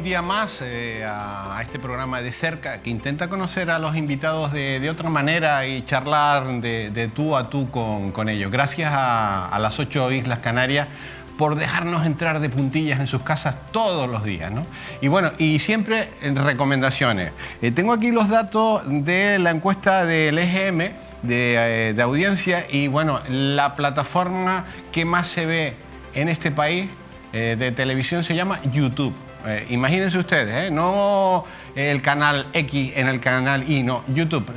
un día más a este programa de cerca que intenta conocer a los invitados de otra manera y charlar de tú a tú con ellos. Gracias a las 8 Islas Canarias por dejarnos entrar de puntillas en sus casas todos los días, ¿no? Y bueno, y siempre recomendaciones. Tengo aquí los datos de la encuesta del EGM de audiencia y bueno, la plataforma que más se ve en este país de televisión se llama YouTube. Imagínense ustedes, no el canal X en el canal Y, no, YouTube.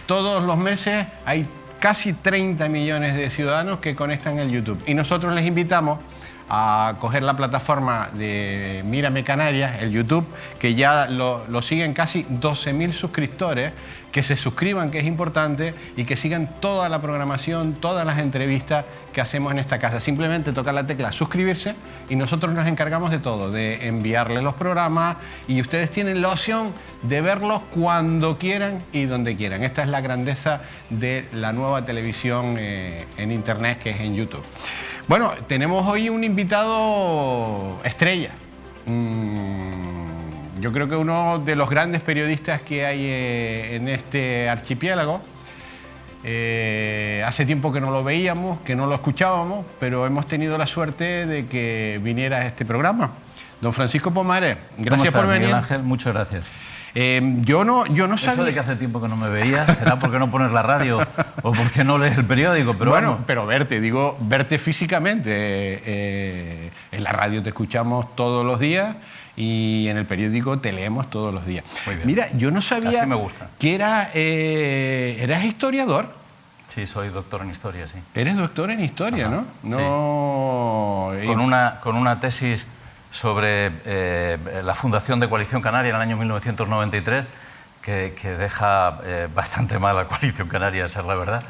Todos los meses hay casi 30 millones de ciudadanos que conectan el YouTube. Y nosotros les invitamos a coger la plataforma de Mírame Canarias, el YouTube, que ya lo siguen casi 12.000 suscriptores, que se suscriban, que es importante, y que sigan toda la programación, todas las entrevistas que hacemos en esta casa. Simplemente tocar la tecla suscribirse y nosotros nos encargamos de todo, de enviarles los programas y ustedes tienen la opción de verlos cuando quieran y donde quieran. Esta es la grandeza de la nueva televisión en Internet, que es en YouTube. Bueno, tenemos hoy un invitado estrella. Yo creo que uno de los grandes periodistas que hay en este archipiélago. Hace tiempo que no lo veíamos, que no lo escuchábamos, pero hemos tenido la suerte de que viniera a este programa. Don Francisco Pomares, gracias por venir. Miguel Ángel, muchas gracias. Yo no sabía... Eso de que hace tiempo que no me veías, será porque no pones la radio o porque no lees el periódico, pero bueno, vamos. Pero verte físicamente. En la radio te escuchamos todos los días y en el periódico te leemos todos los días. Muy bien. Mira, yo no sabía así me gusta. Que eras historiador. Sí, soy doctor en historia, sí. Eres doctor en historia, ajá, ¿no? Sí. Con una tesis sobre la fundación de Coalición Canaria en el año 1993, que deja bastante mal a Coalición Canaria, esa es la verdad,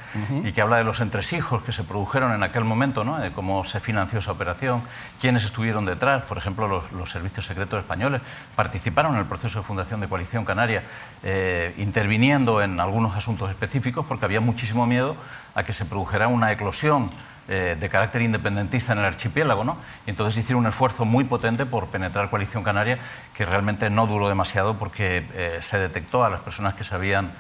y que habla de los entresijos que se produjeron en aquel momento, ¿no? De cómo se financió esa operación, quiénes estuvieron detrás. Por ejemplo, los servicios secretos españoles participaron en el proceso de fundación de Coalición Canaria, interviniendo en algunos asuntos específicos, porque había muchísimo miedo a que se produjera una eclosión de carácter independentista en el archipiélago, ¿no? Y entonces hicieron un esfuerzo muy potente por penetrar Coalición Canaria, que realmente no duró demasiado porque se detectó a las personas que se habían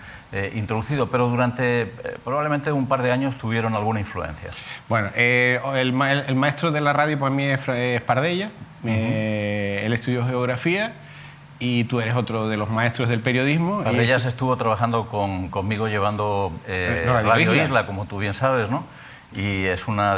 introducido, pero durante probablemente un par de años tuvieron alguna influencia. Bueno, el maestro de la radio para mí es Pardella, él estudió geografía y tú eres otro de los maestros del periodismo. Pardellas estuvo trabajando conmigo llevando Radio Isla, como tú bien sabes, ¿no? Y es una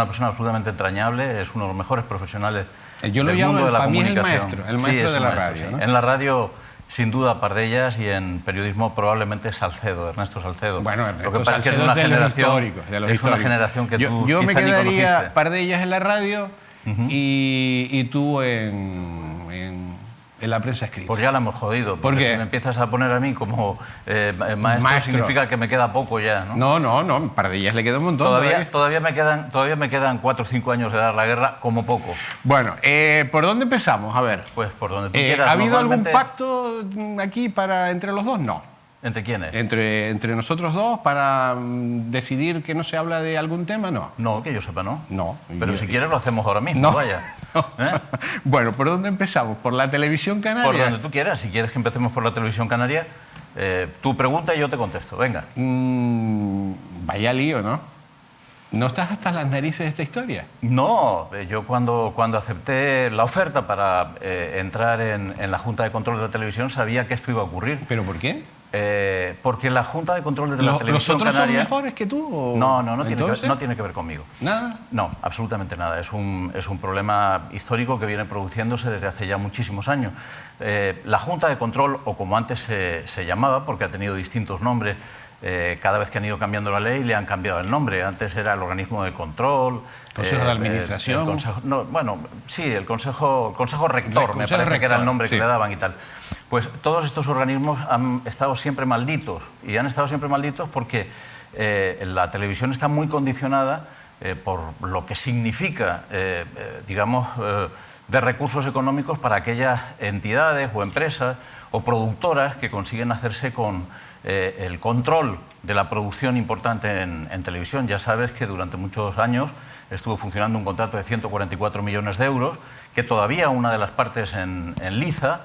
persona absolutamente entrañable, es uno de los mejores profesionales del mundo de la comunicación. El maestro de la radio, sí. ¿no? En la radio, sin duda, Pardellas, y en periodismo probablemente Salcedo, Ernesto Salcedo. Bueno, Ernesto Lo que pasa Salcedo es que es una históricos. una generación que tú yo me quizá ni quedaría conociste. Pardellas en la radio y tú en la prensa escrita. Pues ya la hemos jodido. ¿Por qué? Si me empiezas a poner a mí como maestro, significa que me queda poco ya, ¿no? No, Pardellas le queda un montón. Todavía me quedan 4 o 5 años de dar la guerra, como poco. Bueno, ¿por dónde empezamos? A ver. Pues por donde tú quieras. ¿Ha habido algún pacto aquí entre los dos? No. ¿Entre quiénes? Entre nosotros dos para decidir que no se habla de algún tema, no. No, que yo sepa, no. No. Pero si quieres lo hacemos ahora mismo, no. vaya. ¿Eh? Bueno, ¿por dónde empezamos? ¿Por la televisión canaria? Por donde tú quieras. Si quieres que empecemos por la televisión canaria, tú pregunta y yo te contesto. Venga. Vaya lío, ¿no? ¿No estás hasta las narices de esta historia? No, yo cuando acepté la oferta para entrar en la Junta de Control de la Televisión sabía que esto iba a ocurrir. ¿Pero por qué? Porque la Junta de Control de la Televisión Canaria... ¿Los otros son mejores que tú? ¿O? No tiene que ver conmigo. ¿Nada? No, absolutamente nada. Es un problema histórico que viene produciéndose desde hace ya muchísimos años. La Junta de Control, o como antes se llamaba, porque ha tenido distintos nombres, cada vez que han ido cambiando la ley le han cambiado el nombre. Antes era el organismo de control. Consejo de Administración. El Consejo Rector, me parece que era el nombre que le daban y tal. Pues todos estos organismos han estado siempre malditos, y han estado siempre malditos porque la televisión está muy condicionada por lo que significa, de recursos económicos para aquellas entidades o empresas o productoras que consiguen hacerse con el control de la producción importante en televisión. Ya sabes que durante muchos años estuvo funcionando un contrato de 144 millones de euros, que todavía una de las partes en liza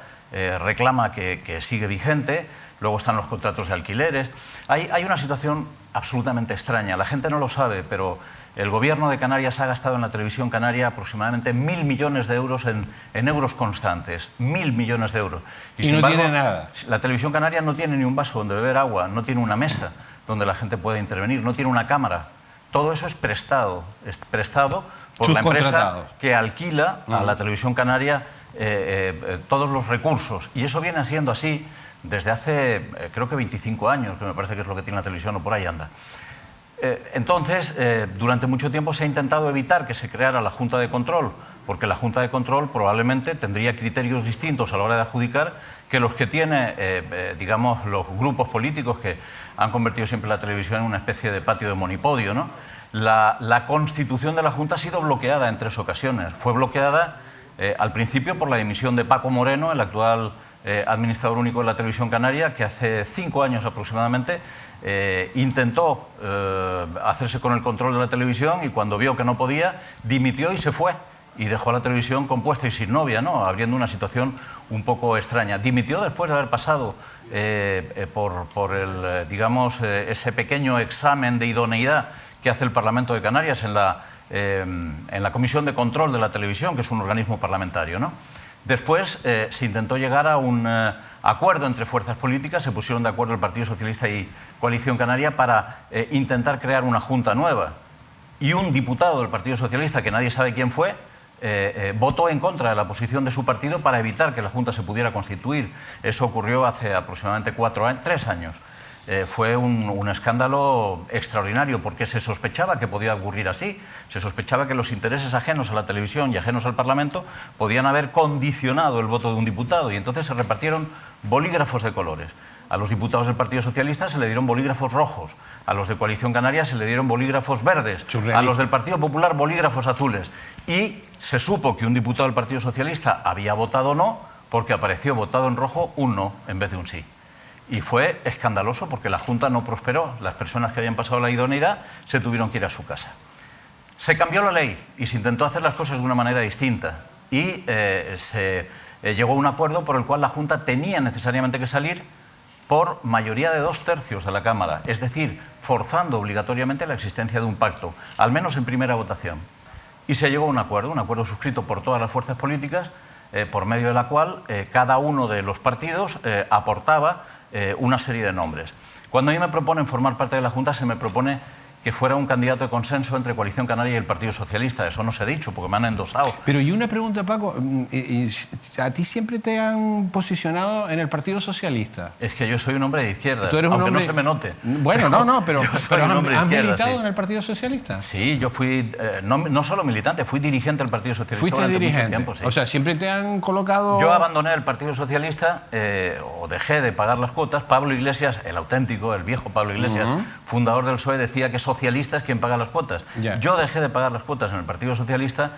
reclama que sigue vigente. Luego están los contratos de alquileres. Hay una situación absolutamente extraña. La gente no lo sabe, pero el Gobierno de Canarias ha gastado en la televisión canaria aproximadamente 1.000 millones de euros en euros constantes. 1.000 millones de euros. Y sin embargo, no tiene nada. La televisión canaria no tiene ni un vaso donde beber agua, no tiene una mesa donde la gente pueda intervenir, no tiene una cámara. Todo eso es prestado por la empresa que alquila a la televisión canaria todos los recursos. Y eso viene siendo así desde hace, creo que 25 años, que me parece que es lo que tiene la televisión, o por ahí anda. Entonces, durante mucho tiempo se ha intentado evitar que se creara la Junta de Control, porque la Junta de Control probablemente tendría criterios distintos a la hora de adjudicar que los que tiene, digamos, los grupos políticos que han convertido siempre la televisión en una especie de patio de monipodio, ¿no? La constitución de la Junta ha sido bloqueada en 3 ocasiones. Fue bloqueada al principio por la dimisión de Paco Moreno, el actual administrador único de la televisión canaria, que hace 5 años aproximadamente intentó hacerse con el control de la televisión, y cuando vio que no podía, dimitió y se fue. Y dejó la televisión compuesta y sin novia, ¿no? Abriendo una situación un poco extraña. Dimitió después de haber pasado por digamos, ese pequeño examen de idoneidad que hace el Parlamento de Canarias en la Comisión de Control de la Televisión, que es un organismo parlamentario, ¿no? Después se intentó llegar a un acuerdo entre fuerzas políticas, se pusieron de acuerdo el Partido Socialista y Coalición Canaria para intentar crear una junta nueva. Y un diputado del Partido Socialista, que nadie sabe quién fue, votó en contra de la posición de su partido para evitar que la Junta se pudiera constituir. Eso ocurrió hace aproximadamente 3 años. Fue un escándalo extraordinario, porque se sospechaba que podía ocurrir así. Se sospechaba que los intereses ajenos a la televisión y ajenos al Parlamento podían haber condicionado el voto de un diputado, y entonces se repartieron bolígrafos de colores. A los diputados del Partido Socialista se le dieron bolígrafos rojos, a los de Coalición Canaria se le dieron bolígrafos verdes, a los del Partido Popular bolígrafos azules. Y se supo que un diputado del Partido Socialista había votado no, porque apareció votado en rojo un no en vez de un sí. Y fue escandaloso porque la Junta no prosperó. Las personas que habían pasado la idoneidad se tuvieron que ir a su casa. Se cambió la ley y se intentó hacer las cosas de una manera distinta. Y se llegó a un acuerdo por el cual la Junta tenía necesariamente que salir por mayoría de 2/3 de la Cámara, es decir, forzando obligatoriamente la existencia de un pacto, al menos en primera votación. Y se llegó a un acuerdo suscrito por todas las fuerzas políticas, por medio de la cual cada uno de los partidos aportaba una serie de nombres. Cuando a mí me proponen formar parte de la Junta, se me propone que fuera un candidato de consenso entre Coalición Canaria y el Partido Socialista. Eso no se ha dicho, porque me han endosado. Pero y una pregunta, Paco, ¿a ti siempre te han posicionado en el Partido Socialista? Es que yo soy un hombre de izquierda, ¿Tú eres aunque hombre... no se me note. Bueno, pero ¿has militado sí en el Partido Socialista? Sí, yo fui, no solo militante, fui dirigente del Partido Socialista. ¿Fuiste durante dirigente? Mucho tiempo, sí. O sea, siempre te han colocado... Yo abandoné el Partido Socialista, o dejé de pagar las cuotas. Pablo Iglesias, el auténtico, el viejo Pablo Iglesias, fundador del PSOE, decía que socialista es quien paga las cuotas. Yeah. Yo dejé de pagar las cuotas en el Partido Socialista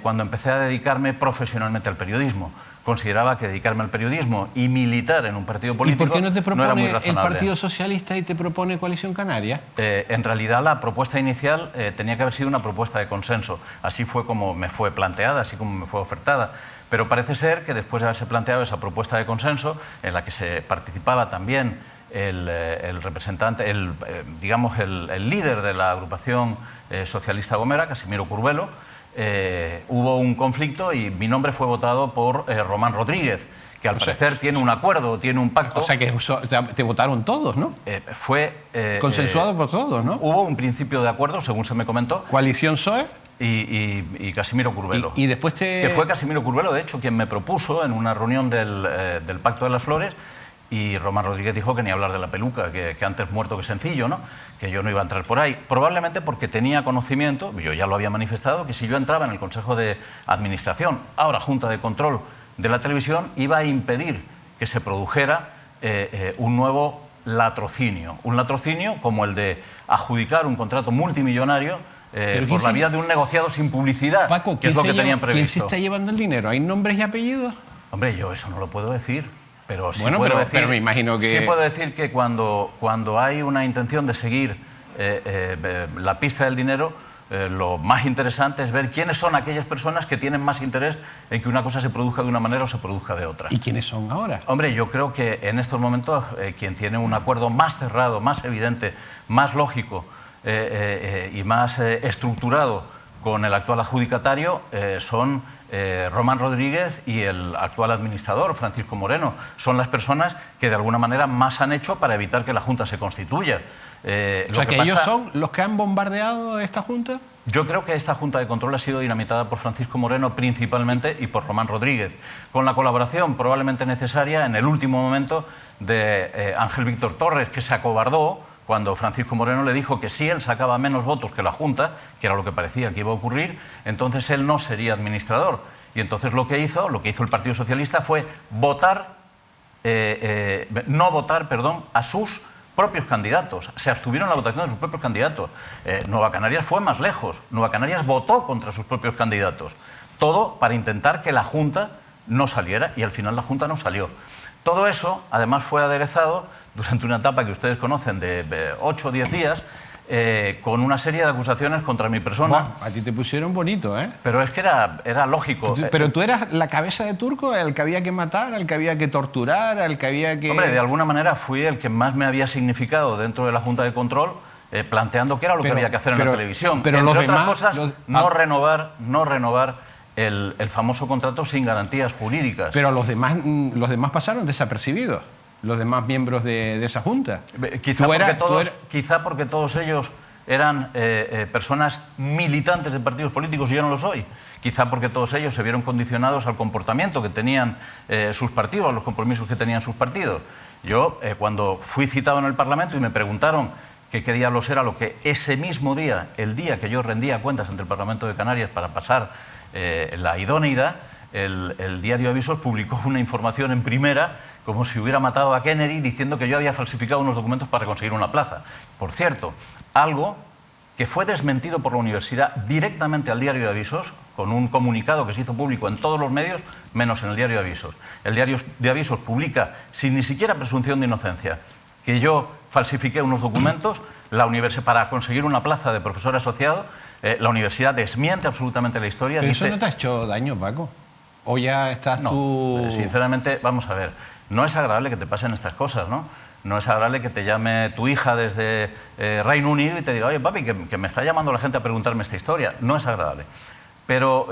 cuando empecé a dedicarme profesionalmente al periodismo. Consideraba que dedicarme al periodismo y militar en un partido político ¿Y por qué no te propone era muy razonable. el Partido Socialista y te propone Coalición Canaria? En realidad la propuesta inicial tenía que haber sido una propuesta de consenso. Así fue como me fue planteada, así como me fue ofertada. Pero parece ser que después de haberse planteado esa propuesta de consenso, en la que se participaba también el representante, digamos el líder de la agrupación socialista Gomera, Casimiro Curbelo, hubo un conflicto y mi nombre fue votado por Román Rodríguez, que al parecer tiene un acuerdo, tiene un pacto. O sea, que te votaron todos, ¿no? Fue... consensuado por todos, ¿no? Hubo un principio de acuerdo, según se me comentó. ¿Coalición PSOE? Y Casimiro Curbelo. Y después Que fue Casimiro Curbelo, de hecho, quien me propuso en una reunión del Pacto de las Flores. Y Román Rodríguez dijo que ni hablar de la peluca, que antes muerto que sencillo, ¿no? Que yo no iba a entrar por ahí. Probablemente porque tenía conocimiento, yo ya lo había manifestado, que si yo entraba en el Consejo de Administración, ahora Junta de Control de la Televisión, iba a impedir que se produjera un nuevo latrocinio. Un latrocinio como el de adjudicar un contrato multimillonario por la vía de un negociado sin publicidad, Paco, que es lo que tenían previsto. ¿Quién se está llevando el dinero? ¿Hay nombres y apellidos? Hombre, yo eso no lo puedo decir. Pero sí bueno, puedo pero, decir, pero me imagino que... sí puedo decir que cuando hay una intención de seguir la pista del dinero, lo más interesante es ver quiénes son aquellas personas que tienen más interés en que una cosa se produzca de una manera o se produzca de otra. ¿Y quiénes son ahora? Hombre, yo creo que en estos momentos quien tiene un acuerdo más cerrado, más evidente, más lógico y más estructurado con el actual adjudicatario son Román Rodríguez y el actual administrador, Francisco Moreno. Son las personas que de alguna manera más han hecho para evitar que la Junta se constituya. O sea, que ellos son los que han bombardeado esta Junta. Yo creo que esta Junta de Control ha sido dinamitada por Francisco Moreno principalmente y por Román Rodríguez, con la colaboración probablemente necesaria en el último momento de Ángel Víctor Torres, que se acobardó cuando Francisco Moreno le dijo que si él sacaba menos votos que la Junta, que era lo que parecía que iba a ocurrir, entonces él no sería administrador. Y entonces lo que hizo el Partido Socialista fue no votar a sus propios candidatos, se abstuvieron en la votación de sus propios candidatos. Nueva Canarias fue más lejos, Nueva Canarias votó contra sus propios candidatos, todo para intentar que la Junta no saliera, y al final la Junta no salió. Todo eso, además, fue aderezado durante una etapa que ustedes conocen de 8 o 10 días, con una serie de acusaciones contra mi persona. Bueno, a ti te pusieron bonito, ¿eh? Pero es que era lógico. Pero tú eras la cabeza de turco, el que había que matar, el que había que torturar, el que había que... Hombre, de alguna manera fui el que más me había significado dentro de la Junta de Control, planteando qué era lo que había que hacer en la televisión. Pero entre los otras demás, cosas, no renovar el famoso contrato sin garantías jurídicas. Pero los demás pasaron desapercibidos. Los demás miembros de esa Junta. Quizá porque todos ellos eran personas militantes de partidos políticos y yo no lo soy. Quizá porque todos ellos se vieron condicionados al comportamiento que tenían sus partidos, a los compromisos que tenían sus partidos. Yo, cuando fui citado en el Parlamento y me preguntaron qué diablos era lo que ese mismo día, el día que yo rendía cuentas ante el Parlamento de Canarias para pasar la idoneidad, el diario Avisos publicó una información en primera como si hubiera matado a Kennedy, diciendo que yo había falsificado unos documentos para conseguir una plaza. Por cierto, algo que fue desmentido por la universidad directamente al diario de Avisos, con un comunicado que se hizo público en todos los medios, menos en el diario de Avisos. El diario de Avisos publica, sin ni siquiera presunción de inocencia, que yo falsifiqué unos documentos para conseguir una plaza de profesor asociado. La universidad desmiente absolutamente la historia. Pero eso no te ha hecho daño, Paco. ¿O ya estás tú...? Sinceramente, vamos a ver, no es agradable que te pasen estas cosas, ¿no? No es agradable que te llame tu hija desde Reino Unido y te diga, oye, papi, que me está llamando la gente a preguntarme esta historia. No es agradable. Pero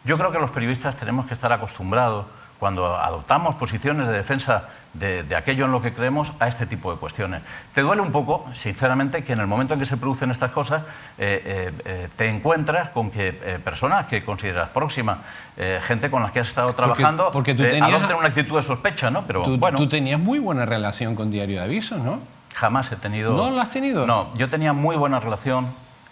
yo creo que los periodistas tenemos que estar acostumbrados, cuando adoptamos posiciones de defensa de aquello en lo que creemos, a este tipo de cuestiones. Te duele un poco, sinceramente, que en el momento en que se producen estas cosas te encuentras con que personas que consideras próximas, gente con las que has estado trabajando, porque tú tenías, adopten una actitud de sospecha, ¿no? Pero bueno, tú tenías muy buena relación con Diario de Avisos, ¿no? Jamás he tenido... ¿No la has tenido? No, yo tenía muy buena relación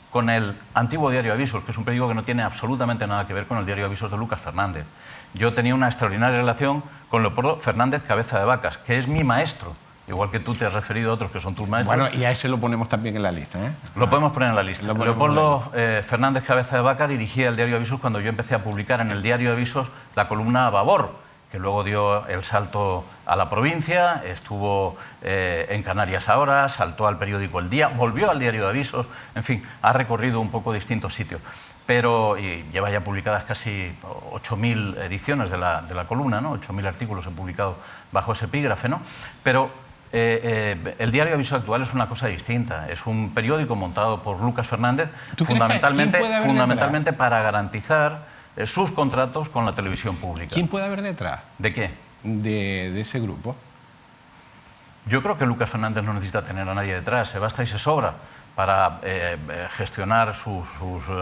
con el antiguo Diario de Avisos, que es un periódico que no tiene absolutamente nada que ver con el Diario de Avisos de Lucas Fernández. Yo tenía una extraordinaria relación con Leopoldo Fernández Cabeza de Vacas, que es mi maestro, igual que tú te has referido a otros que son tus maestros. Bueno, y a ese lo ponemos también en la lista, ¿eh? Lo podemos poner en la lista. Leopoldo Fernández Cabeza de Vaca dirigía el Diario de Avisos cuando yo empecé a publicar en el Diario de Avisos la columna Babor, que luego dio el salto a la provincia, estuvo en Canarias ahora, saltó al periódico El Día, volvió al Diario de Avisos, en fin, ha recorrido un poco distintos sitios. Pero y lleva ya publicadas casi 8.000 ediciones de la columna, ¿no? 8.000 artículos he publicado bajo ese epígrafe, ¿no? Pero el Diario de Avisos Actual es una cosa distinta. Es un periódico montado por Lucas Fernández, fundamentalmente para garantizar sus contratos con la televisión pública. ¿Quién puede haber detrás? ¿De qué? De ese grupo. Yo creo que Lucas Fernández no necesita tener a nadie detrás, se basta y se sobra para gestionar sus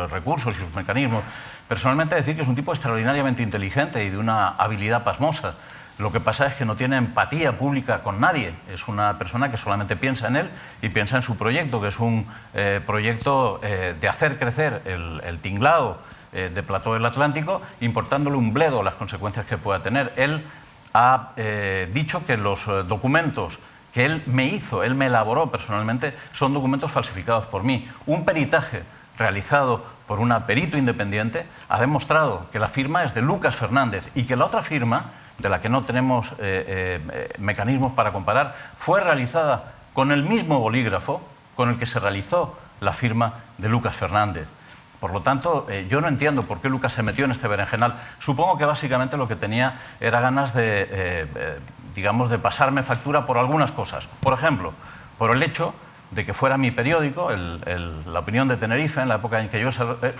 recursos y sus mecanismos. Personalmente, decir que es un tipo extraordinariamente inteligente y de una habilidad pasmosa. Lo que pasa es que no tiene empatía pública con nadie. Es una persona que solamente piensa en él y piensa en su proyecto, que es un proyecto de hacer crecer el tinglado de Plató del Atlántico, importándole un bledo las consecuencias que pueda tener. Él ha dicho que los documentos que él me elaboró personalmente, son documentos falsificados por mí. Un peritaje realizado por un perito independiente ha demostrado que la firma es de Lucas Fernández y que la otra firma, de la que no tenemos mecanismos para comparar, fue realizada con el mismo bolígrafo con el que se realizó la firma de Lucas Fernández. Por lo tanto, yo no entiendo por qué Lucas se metió en este berenjenal. Supongo que básicamente lo que tenía era ganas de, digamos, de pasarme factura por algunas cosas. Por ejemplo, por el hecho de que fuera mi periódico, La Opinión de Tenerife, en la época en que yo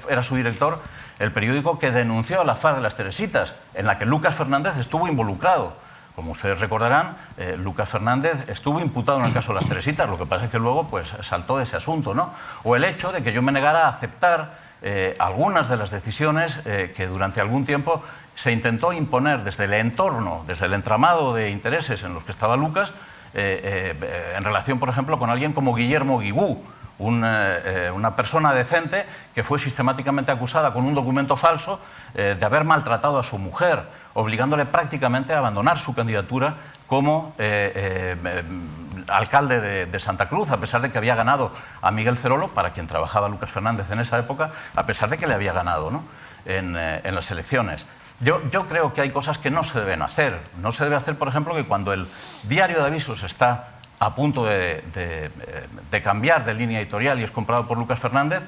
era su director, el periódico que denunció la farsa de las Teresitas, en la que Lucas Fernández estuvo involucrado. Como ustedes recordarán, Lucas Fernández estuvo imputado en el caso de las Teresitas, lo que pasa es que luego pues, saltó de ese asunto, ¿no? O el hecho de que yo me negara a aceptar algunas de las decisiones que durante algún tiempo se intentó imponer desde el entorno, desde el entramado de intereses en los que estaba Lucas, en relación, por ejemplo, con alguien como Guillermo Guigú, una persona decente que fue sistemáticamente acusada con un documento falso de haber maltratado a su mujer, obligándole prácticamente a abandonar su candidatura como alcalde de Santa Cruz, a pesar de que había ganado a Miguel Cerolo, para quien trabajaba Lucas Fernández en esa época, a pesar de que le había ganado, ¿no? en las elecciones. Yo creo que hay cosas que no se deben hacer. No se debe hacer, por ejemplo, que cuando el diario de avisos está a punto de cambiar de línea editorial y es comprado por Lucas Fernández,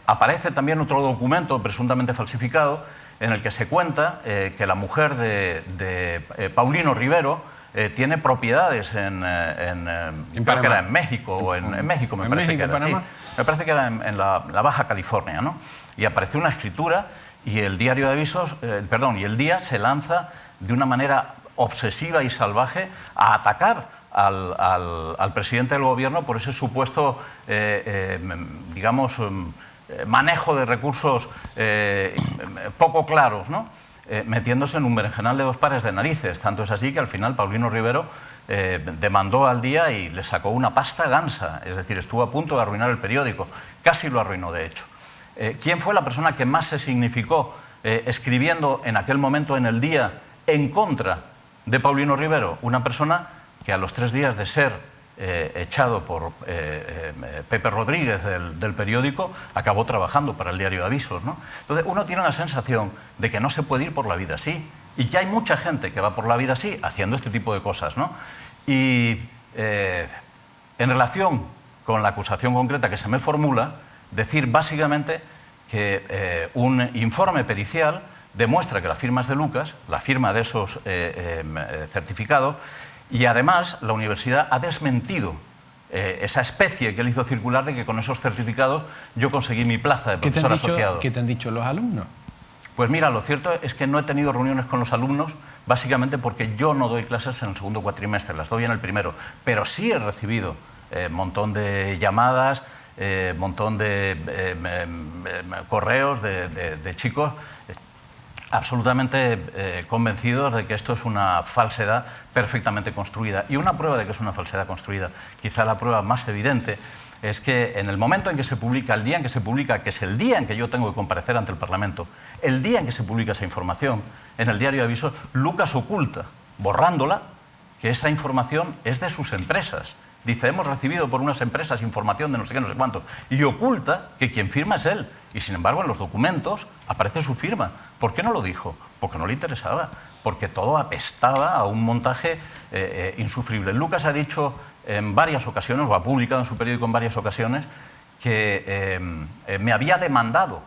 aparece también otro documento presuntamente falsificado en el que se cuenta que la mujer de Paulino Rivero tiene propiedades creo que era en México, o en México me parece que era, sí. Me parece que era en la Baja California, ¿no? Y apareció una escritura y el diario de avisos, y el Día se lanza de una manera obsesiva y salvaje a atacar al presidente del gobierno por ese supuesto, digamos, manejo de recursos poco claros, ¿no? Metiéndose en un berenjenal de dos pares de narices. Tanto es así que al final Paulino Rivero demandó al Día y le sacó una pasta gansa, es decir, estuvo a punto de arruinar el periódico, casi lo arruinó de hecho. ¿Quién fue la persona que más se significó escribiendo en aquel momento en el Día en contra de Paulino Rivero? Una persona que a los 3 días de ser echado por Pepe Rodríguez del periódico, acabó trabajando para el diario de avisos, ¿no? Entonces uno tiene la sensación de que no se puede ir por la vida así, y que hay mucha gente que va por la vida así, haciendo este tipo de cosas, ¿no? Y en relación con la acusación concreta que se me formula, decir básicamente que un informe pericial demuestra que la firma es de Lucas, la firma de esos certificados, y además la universidad ha desmentido esa especie que él hizo circular de que con esos certificados yo conseguí mi plaza de profesor asociado. ¿Qué te han dicho los alumnos? Pues mira, lo cierto es que no he tenido reuniones con los alumnos, básicamente porque yo no doy clases en el segundo cuatrimestre, las doy en el primero, pero sí he recibido un montón de llamadas, montón de correos de chicos absolutamente convencidos de que esto es una falsedad perfectamente construida. Y una prueba de que es una falsedad construida, quizá la prueba más evidente, es que en el momento en que se publica, el día en que se publica, que es el día en que yo tengo que comparecer ante el Parlamento, el día en que se publica esa información en el diario de avisos, Lucas oculta, borrándola, que esa información es de sus empresas. Dice, hemos recibido por unas empresas información de no sé qué, no sé cuánto, y oculta que quien firma es él. Y sin embargo en los documentos aparece su firma. ¿Por qué no lo dijo? Porque no le interesaba, porque todo apestaba a un montaje insufrible. Lucas ha dicho en varias ocasiones, o ha publicado en su periódico en varias ocasiones, que me había demandado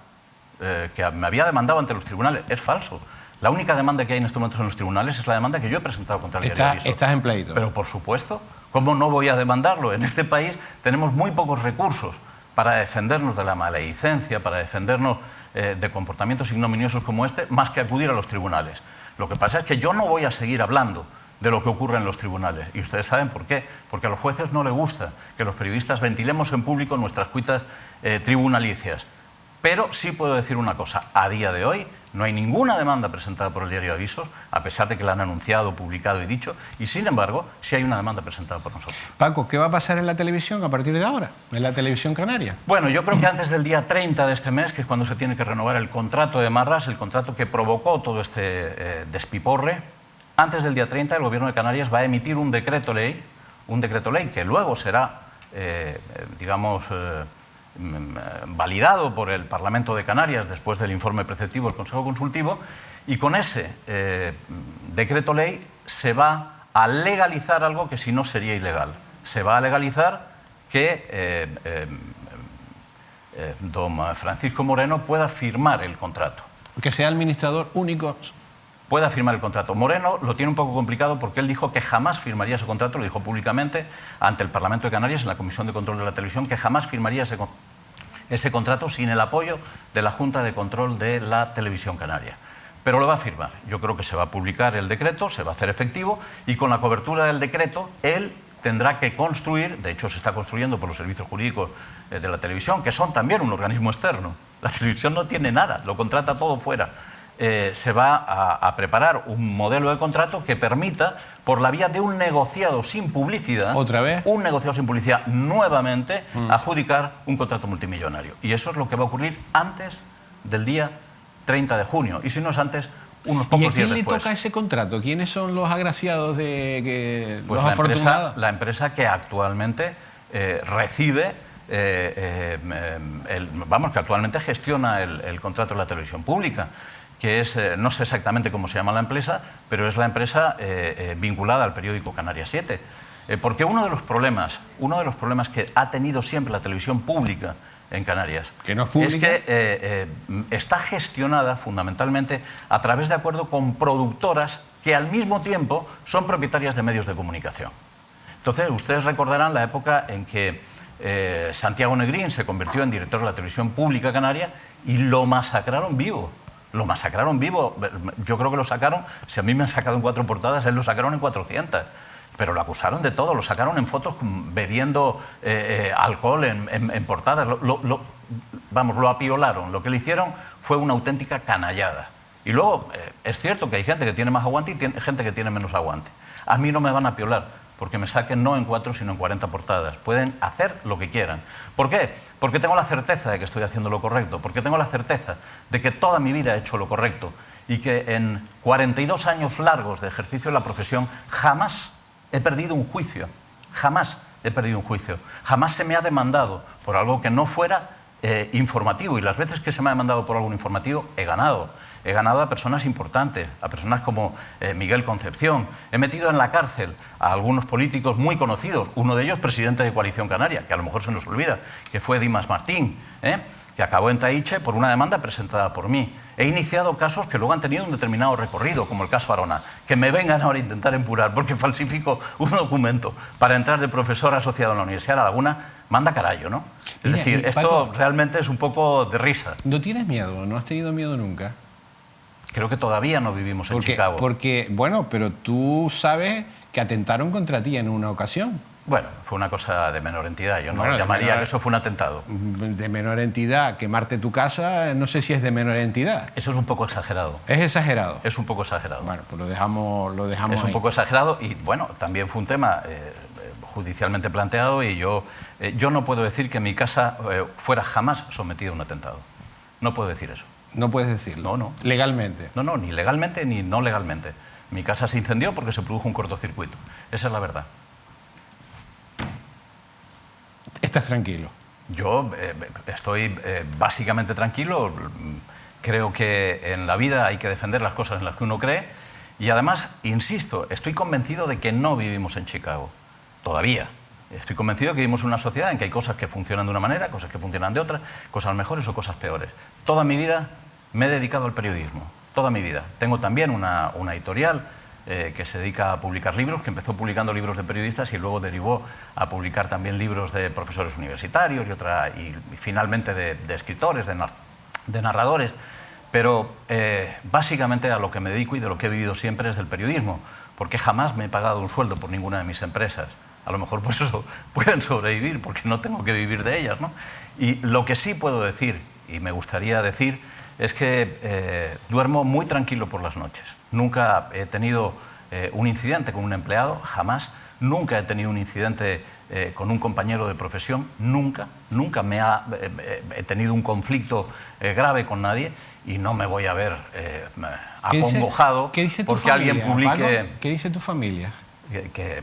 ante los tribunales. Es falso. La única demanda que hay en estos momentos en los tribunales es la demanda que yo he presentado contra el diario Aviso. ¿Estás en pleito? Pero por supuesto, ¿cómo no voy a demandarlo? En este país tenemos muy pocos recursos para defendernos de la maledicencia, para defendernos de comportamientos ignominiosos como este, más que acudir a los tribunales. Lo que pasa es que yo no voy a seguir hablando de lo que ocurre en los tribunales. Y ustedes saben por qué. Porque a los jueces no les gusta que los periodistas ventilemos en público nuestras cuitas tribunalicias. Pero sí puedo decir una cosa. A día de hoy no hay ninguna demanda presentada por el diario de avisos, a pesar de que la han anunciado, publicado y dicho, y sin embargo sí hay una demanda presentada por nosotros. Paco, ¿qué va a pasar en la televisión a partir de ahora, en la televisión canaria? Bueno, yo creo que antes del día 30 de este mes, que es cuando se tiene que renovar el contrato de Marras, el contrato que provocó todo este despiporre, antes del día 30 el Gobierno de Canarias va a emitir un decreto ley que luego será, validado por el Parlamento de Canarias después del informe preceptivo del Consejo Consultivo, y con ese decreto ley se va a legalizar algo que si no sería ilegal. Se va a legalizar que don Francisco Moreno pueda firmar el contrato. Que sea administrador único. Pueda firmar el contrato. Moreno lo tiene un poco complicado porque él dijo que jamás firmaría ese contrato, lo dijo públicamente ante el Parlamento de Canarias, en la Comisión de Control de la Televisión, que jamás firmaría ese contrato sin el apoyo de la Junta de Control de la Televisión Canaria. Pero lo va a firmar. Yo creo que se va a publicar el decreto, se va a hacer efectivo y con la cobertura del decreto él tendrá que construir, de hecho se está construyendo por los servicios jurídicos de la televisión, que son también un organismo externo. La televisión no tiene nada, lo contrata todo fuera. Se va a preparar un modelo de contrato que permita, por la vía de un negociado sin publicidad, ¿otra vez? Un negociado sin publicidad, nuevamente adjudicar un contrato multimillonario. Y eso es lo que va a ocurrir antes del día 30 de junio. Y si no es antes, unos pocos días después. ¿Y a quién le toca ese contrato? ¿Quiénes son los agraciados de pues los afortunados? La empresa que actualmente recibe, que actualmente gestiona el contrato de la televisión pública, que es, no sé exactamente cómo se llama la empresa, pero es la empresa vinculada al periódico Canarias 7. Porque uno de los problemas que ha tenido siempre la televisión pública en Canarias ¿Que no es pública? Es que está gestionada fundamentalmente a través de acuerdo con productoras que al mismo tiempo son propietarias de medios de comunicación. Entonces, ustedes recordarán la época en que Santiago Negrín se convirtió en director de la televisión pública canaria y lo masacraron vivo. Lo masacraron vivo. Yo creo que lo sacaron, si a mí me han sacado en 4 portadas, él lo sacaron en 400. Pero lo acusaron de todo, lo sacaron en fotos bebiendo alcohol en portadas. Lo apiolaron. Lo que le hicieron fue una auténtica canallada. Y luego, es cierto que hay gente que tiene más aguante y gente que tiene menos aguante. A mí no me van a apiolar, porque me saquen no en 4, sino en 40 portadas. Pueden hacer lo que quieran. ¿Por qué? Porque tengo la certeza de que estoy haciendo lo correcto, porque tengo la certeza de que toda mi vida he hecho lo correcto y que en 42 años largos de ejercicio de la profesión jamás he perdido un juicio. Jamás he perdido un juicio. Jamás se me ha demandado por algo que no fuera informativo. Y las veces que se me ha demandado por algo informativo, he ganado. He ganado a personas importantes, a personas como Miguel Concepción. He metido en la cárcel a algunos políticos muy conocidos, uno de ellos presidente de Coalición Canaria, que a lo mejor se nos olvida, que fue Dimas Martín, que acabó en Taíche por una demanda presentada por mí. He iniciado casos que luego han tenido un determinado recorrido, como el caso Arona. Que me vengan ahora a intentar empurar porque falsifico un documento para entrar de profesor asociado a la Universidad de La Laguna, manda carallo, ¿no? Es decir, esto Paco, realmente es un poco de risa. ¿No tienes miedo? ¿No has tenido miedo nunca? Creo que todavía no vivimos en Chicago. Porque, bueno, pero tú sabes que atentaron contra ti en una ocasión. Bueno, fue una cosa de menor entidad. Yo no llamaría que eso fue un atentado. De menor entidad, quemarte tu casa, no sé si es de menor entidad. Eso es un poco exagerado. ¿Es exagerado? Es un poco exagerado. Bueno, pues lo dejamos Es un poco exagerado y, bueno, también fue un tema judicialmente planteado y yo no puedo decir que mi casa fuera jamás sometida a un atentado. No puedo decir eso. No puedes decirlo. No. ¿Legalmente? No, ni legalmente ni no legalmente. Mi casa se incendió porque se produjo un cortocircuito. Esa es la verdad. ¿Estás tranquilo? Yo estoy básicamente tranquilo. Creo que en la vida hay que defender las cosas en las que uno cree. Y además, insisto, estoy convencido de que no vivimos en Chicago. Todavía. Estoy convencido de que vivimos en una sociedad en que hay cosas que funcionan de una manera, cosas que funcionan de otra, cosas mejores o cosas peores. Toda mi vida me he dedicado al periodismo. Toda mi vida. Tengo también una editorial que se dedica a publicar libros, que empezó publicando libros de periodistas y luego derivó a publicar también libros de profesores universitarios y finalmente de escritores, de narradores. Pero básicamente a lo que me dedico y de lo que he vivido siempre es del periodismo, porque jamás me he pagado un sueldo por ninguna de mis empresas. A lo mejor por eso pueden sobrevivir, porque no tengo que vivir de ellas, ¿no? Y lo que sí puedo decir, y me gustaría decir, es que duermo muy tranquilo por las noches. Nunca he tenido un incidente con un empleado, jamás. Nunca he tenido un incidente con un compañero de profesión, nunca. Nunca he tenido un conflicto grave con nadie y no me voy a ver acongojado porque alguien publique... Paco, ¿qué dice tu familia? Que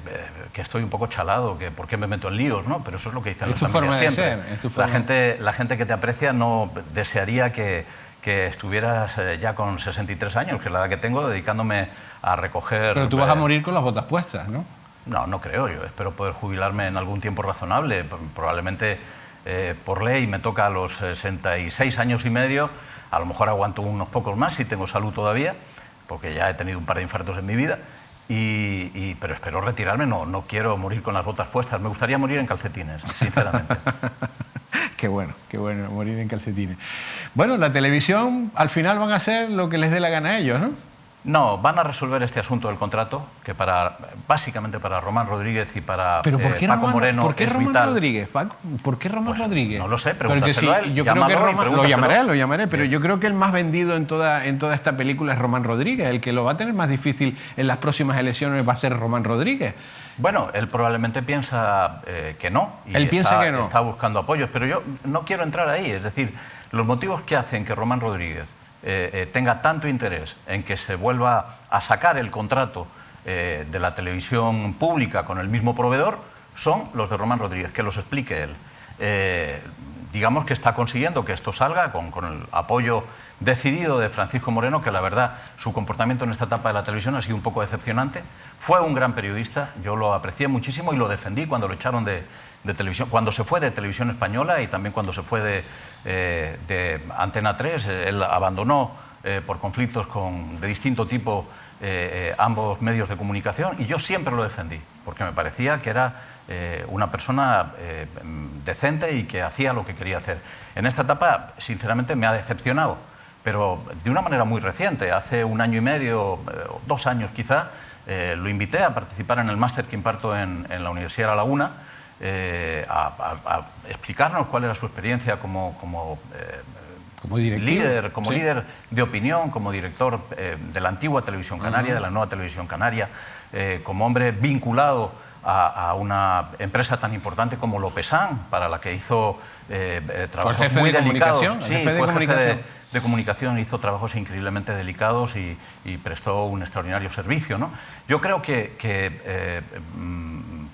estoy un poco chalado, que por qué me meto en líos, ¿no? Pero eso es lo que dicen las familias siempre. Es tu forma de ser. La gente que te aprecia no desearía que que estuvieras ya con 63 años, que es la edad que tengo, dedicándome a recoger... Pero tú vas a morir con las botas puestas, ¿no? No, no creo. Yo espero poder jubilarme en algún tiempo razonable. Probablemente por ley me toca a los 66 años y medio. A lo mejor aguanto unos pocos más si tengo salud todavía, porque ya he tenido un par de infartos en mi vida. Pero espero retirarme. No quiero morir con las botas puestas. Me gustaría morir en calcetines, sinceramente. Qué bueno, morir en calcetines. Bueno, la televisión al final van a hacer lo que les dé la gana a ellos, ¿no? No, van a resolver este asunto del contrato, que básicamente para Román Rodríguez y para ¿Pero por qué Paco Moreno ¿por qué es Román vital. Rodríguez, Paco? ¿Por qué Román Rodríguez? No lo sé, pregúntaselo a él. Yo creo que lo llamaré, pero Bien. yo creo que el más vendido en toda esta película es Román Rodríguez. El que lo va a tener más difícil en las próximas elecciones va a ser Román Rodríguez. Bueno, él probablemente piensa que no. Él piensa que no. Está buscando apoyos, pero yo no quiero entrar ahí. Es decir, los motivos que hacen que Román Rodríguez tenga tanto interés en que se vuelva a sacar el contrato de la televisión pública con el mismo proveedor son los de Román Rodríguez, que los explique él. Digamos que está consiguiendo que esto salga con el apoyo decidido de Francisco Moreno, que la verdad su comportamiento en esta etapa de la televisión ha sido un poco decepcionante. Fue un gran periodista, yo lo aprecié muchísimo y lo defendí cuando lo echaron de televisión, cuando se fue de Televisión Española y también cuando se fue de Antena 3. Él abandonó por conflictos de distinto tipo ambos medios de comunicación y yo siempre lo defendí, porque me parecía que era una persona decente y que hacía lo que quería hacer. En esta etapa, sinceramente, me ha decepcionado, pero de una manera muy reciente. Hace 1 año y medio, 2 años quizá, lo invité a participar en el máster que imparto en la Universidad de La Laguna, a explicarnos cuál era su experiencia como líder, sí, líder de opinión, como director de la antigua Televisión Canaria, de la nueva Televisión Canaria, como hombre vinculado a una empresa tan importante como Lopesan, para la que hizo trabajos muy delicados. Sí, fue jefe de comunicación, hizo trabajos increíblemente delicados y prestó un extraordinario servicio, ¿no? Yo creo que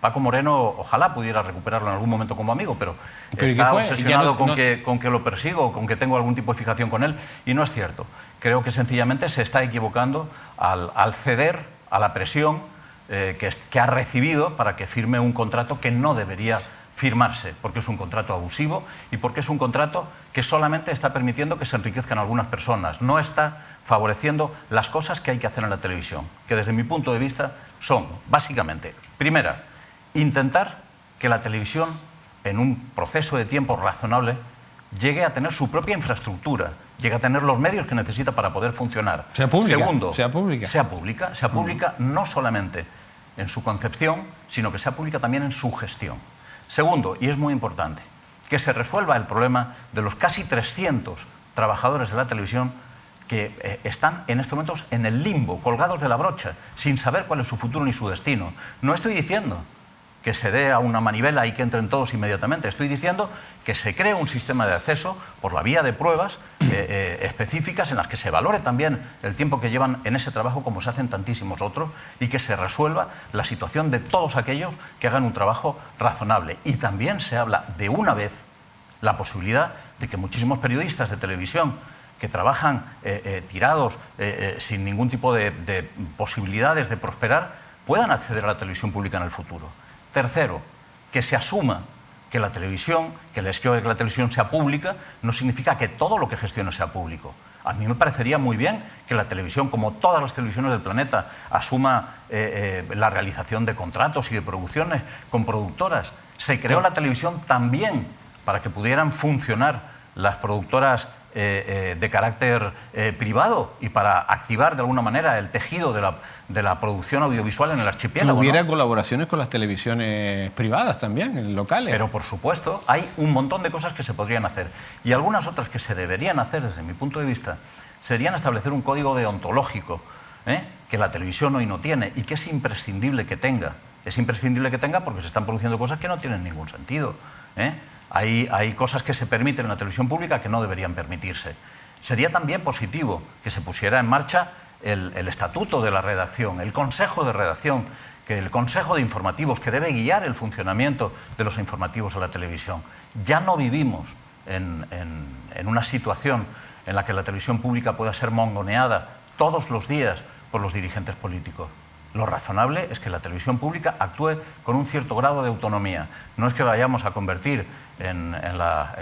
Paco Moreno ojalá pudiera recuperarlo en algún momento como amigo, pero está obsesionado con que lo persigo, con que tengo algún tipo de fijación con él, y no es cierto. Creo que sencillamente se está equivocando al ceder a la presión que ha recibido para que firme un contrato que no debería firmarse, porque es un contrato abusivo y porque es un contrato que solamente está permitiendo que se enriquezcan algunas personas, no está favoreciendo las cosas que hay que hacer en la televisión, que desde mi punto de vista son, básicamente, primera, intentar que la televisión, en un proceso de tiempo razonable, llegue a tener su propia infraestructura, llegue a tener los medios que necesita para poder funcionar. Sea pública. Segundo, sea pública. Sea pública no solamente en su concepción, sino que sea pública también en su gestión. Segundo, y es muy importante, que se resuelva el problema de los casi 300 trabajadores de la televisión que están en estos momentos en el limbo, colgados de la brocha, sin saber cuál es su futuro ni su destino. No estoy diciendo que se dé a una manivela y que entren todos inmediatamente. Estoy diciendo que se cree un sistema de acceso por la vía de pruebas específicas en las que se valore también el tiempo que llevan en ese trabajo, como se hacen tantísimos otros, y que se resuelva la situación de todos aquellos que hagan un trabajo razonable. Y también se habla de una vez la posibilidad de que muchísimos periodistas de televisión que trabajan tirados sin ningún tipo de posibilidades de prosperar puedan acceder a la televisión pública en el futuro. Tercero, que se asuma que la televisión, que el hecho de que la televisión sea pública, no significa que todo lo que gestione sea público. A mí me parecería muy bien que la televisión, como todas las televisiones del planeta, asuma la realización de contratos y de producciones con productoras. Se creó la televisión también para que pudieran funcionar las productoras de carácter privado y para activar de alguna manera el tejido de la producción audiovisual en el archipiélago. Hubiera ¿no? colaboraciones con las televisiones privadas también, locales. Pero por supuesto, hay un montón de cosas que se podrían hacer. Y algunas otras que se deberían hacer, desde mi punto de vista, serían establecer un código deontológico que la televisión hoy no tiene y que es imprescindible que tenga. Es imprescindible que tenga porque se están produciendo cosas que no tienen ningún sentido. Hay cosas que se permiten en la televisión pública que no deberían permitirse. Sería también positivo que se pusiera en marcha el estatuto de la redacción, el consejo de redacción, que el consejo de informativos, que debe guiar el funcionamiento de los informativos de la televisión. Ya no vivimos en una situación en la que la televisión pública pueda ser mongoneada todos los días por los dirigentes políticos. Lo razonable es que la televisión pública actúe con un cierto grado de autonomía. No es que vayamos a convertir en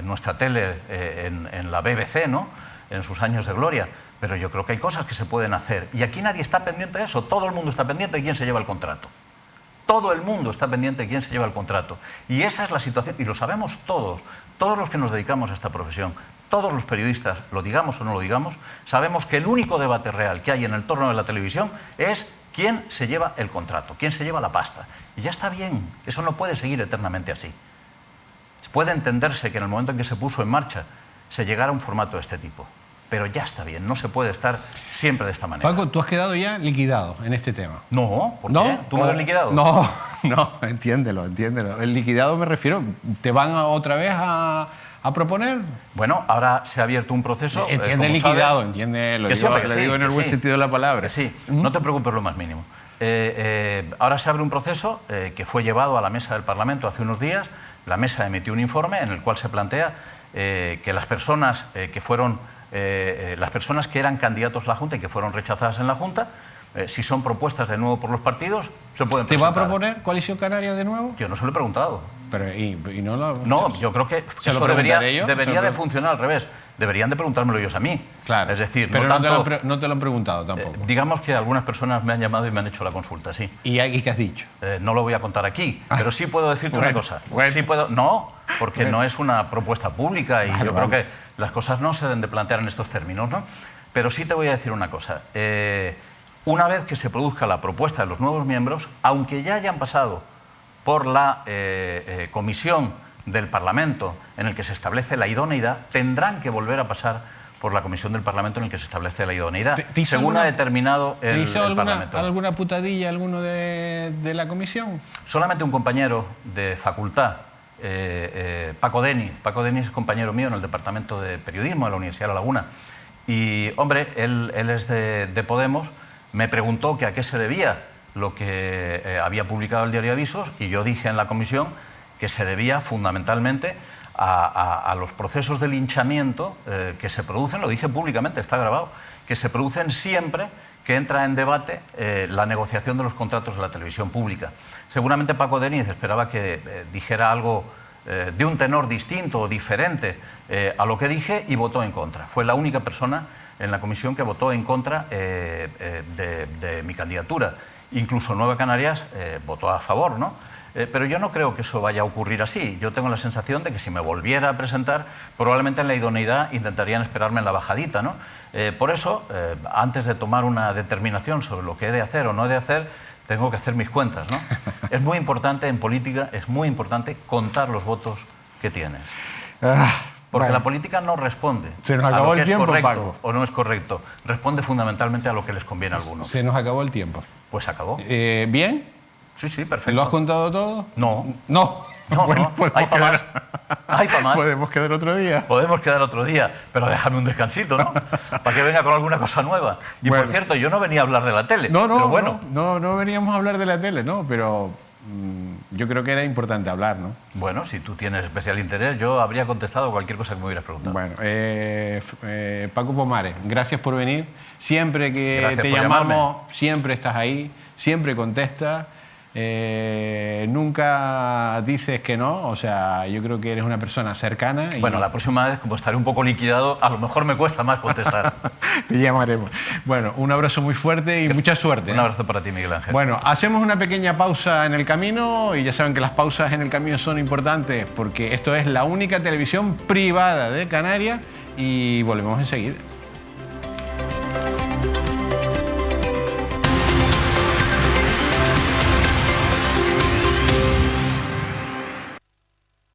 nuestra tele en la BBC, ¿no?, en sus años de gloria, pero yo creo que hay cosas que se pueden hacer. Y aquí nadie está pendiente de eso. Todo el mundo está pendiente de quién se lleva el contrato. Todo el mundo está pendiente de quién se lleva el contrato. Y esa es la situación, y lo sabemos todos los que nos dedicamos a esta profesión, todos los periodistas, lo digamos o no lo digamos, sabemos que el único debate real que hay en el entorno de la televisión es quién se lleva el contrato, quién se lleva la pasta. Y ya está bien, eso no puede seguir eternamente así. Puede entenderse que en el momento en que se puso en marcha se llegara a un formato de este tipo, pero ya está bien, no se puede estar siempre de esta manera. Paco, ¿tú has quedado ya liquidado en este tema? No, ¿por qué? ¿Tú me has liquidado? No, entiéndelo. El liquidado me refiero, ¿te van otra vez a proponer? Bueno, ahora se ha abierto un proceso. Entiende liquidado, entiende, lo digo en el buen sentido de la palabra. Que sí, no te preocupes lo más mínimo. Ahora se abre un proceso que fue llevado a la mesa del Parlamento hace unos días. La mesa emitió un informe en el cual se plantea que las personas las personas que eran candidatos a la Junta y que fueron rechazadas en la Junta, si son propuestas de nuevo por los partidos, se pueden presentar. ¿Te va a proponer Coalición Canaria de nuevo? Yo no se lo he preguntado. Pero, ¿y no lo...? No, yo creo que eso debería de funcionar al revés. Deberían de preguntármelo ellos a mí. Claro. Es decir, pero no te lo han preguntado tampoco. Digamos que algunas personas me han llamado y me han hecho la consulta, sí. ¿Y qué has dicho? No lo voy a contar aquí, pero sí puedo decirte una cosa. Bueno. Sí puedo, no, porque no es una propuesta pública y yo creo que las cosas no se deben de plantear en estos términos, ¿no? Pero sí te voy a decir una cosa. Una vez que se produzca la propuesta de los nuevos miembros, aunque ya hayan pasado por la comisión del Parlamento en el que se establece la idoneidad, tendrán que volver a pasar por la comisión del Parlamento en el que se establece la idoneidad, según ha determinado el Parlamento. ¿Alguna putadilla alguno de la comisión? Solamente un compañero de facultad, Paco Denis. Paco Denis es compañero mío en el Departamento de Periodismo de la Universidad de La Laguna. Y, hombre, él es de Podemos. Me preguntó que a qué se debía lo que había publicado el diario Avisos y yo dije en la comisión que se debía fundamentalmente a los procesos de linchamiento que se producen, lo dije públicamente, está grabado, que se producen siempre que entra en debate la negociación de los contratos de la televisión pública. Seguramente Paco Denis esperaba que dijera algo de un tenor distinto o diferente a lo que dije y votó en contra. Fue la única persona en la comisión que votó en contra de mi candidatura. Incluso Nueva Canarias votó a favor, ¿no? Pero yo no creo que eso vaya a ocurrir así. Yo tengo la sensación de que si me volviera a presentar, probablemente en la idoneidad intentarían esperarme en la bajadita, ¿no? Por eso, antes de tomar una determinación sobre lo que he de hacer o no he de hacer, tengo que hacer mis cuentas, ¿no? Es muy importante en política, es muy importante contar los votos que tienes. Porque la política no responde se nos acabó a lo que el tiempo, es correcto Paco. O no es correcto. Responde fundamentalmente a lo que les conviene a algunos. Se nos acabó el tiempo. Pues acabó. ¿Bien? Sí, perfecto. ¿Lo has contado todo? No. No. Bueno, hay para más. Hay para más. Podemos quedar otro día. Podemos quedar otro día, pero déjame un descansito, ¿no? Para que venga con alguna cosa nueva. Y bueno, por cierto, yo no venía a hablar de la tele. No veníamos a hablar de la tele, ¿no? Pero yo creo que era importante hablar, ¿no? Bueno, si tú tienes especial interés, yo habría contestado cualquier cosa que me hubieras preguntado. Bueno, Paco Pomares, gracias por venir. Siempre que gracias te por llamamos, llamarme. siempre estás ahí, siempre contestas. Nunca dices que no, o sea, yo creo que eres una persona cercana. Bueno, la próxima vez, como estaré un poco liquidado, a lo mejor me cuesta más contestar. Te llamaremos. Bueno, un abrazo muy fuerte y mucha suerte. Un abrazo para ti, Miguel Ángel. Bueno, hacemos una pequeña pausa en el camino y ya saben que las pausas en el camino son importantes porque esto es la única televisión privada de Canarias y volvemos enseguida.